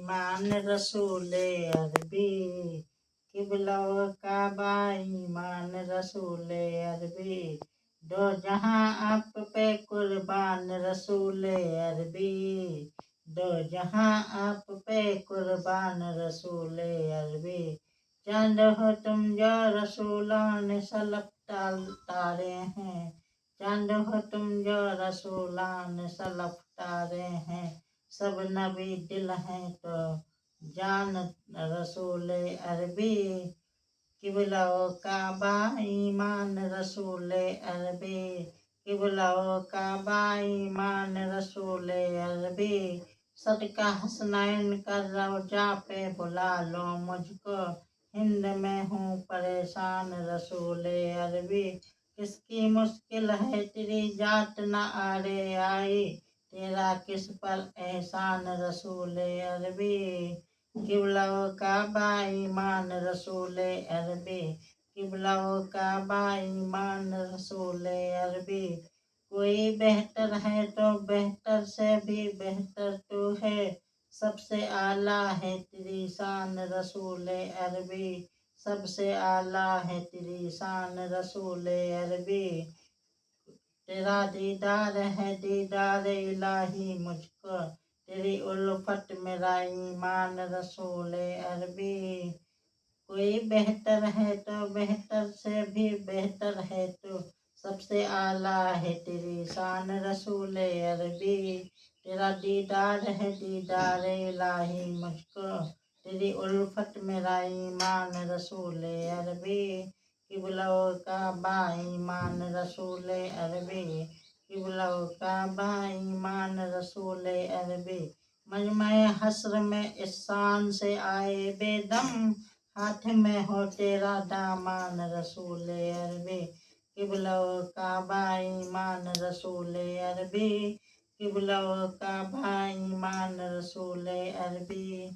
ईमान रसूल अरबी, किबला व काबा ईमान रसूल अरबी, दो जहां आप पे कुर्बान रसूल अरबी, दो जहां आप पे कुर्बान रसूल अरबी, चांद हो तुम जो रसूलान सलफ तारे हैं, चांद हो तुम जो रसूलान सलफ तारे हैं, सब नबी दिल हैं तो जान रसूल अरबी, किबला व काबा ईमान रसूल अरबी, किबला व काबा ईमान रसूल अरबी, सदका हसनैन का रौजा पे बुला लो मुझको, हिंद में हूँ परेशान रसूल अरबी, किसकी मुश्किल है तेरी जात न आड़े आई, तेरा किस पर एहसान रसूल अरबी, किबला व काबा ईमान रसूल अरबी, किबला व काबा ईमान रसूल अरबी, कोई बेहतर है तो बेहतर से भी बेहतर तू है, सबसे आला है तेरी शान रसूल अरबी, सबसे आला है तेरी शान रसूल अरबी, तेरा दीदार है दीदार इलाही मुझको, तेरी उल्फत मेरा ईमान रसूल अरबी, कोई बेहतर है तो बेहतर से भी बेहतर है तो सबसे आला है तेरी शान रसूल अरबी, तेरा दीदार है दीदार इलाही मुझको, तेरी उल्फत मेरा ईमान रसूल अरबी, किबला व काबा ईमान रसूल अरबी, किबला व काबा ईमान रसूल अरबी, मजमे हस्र में इस शान से आए बेदम, हाथ में हो तेरा दामान रसूल अरबी, किबला व काबा ईमान रसूल अरबी, किबला व काबा ईमान रसूल अरबी।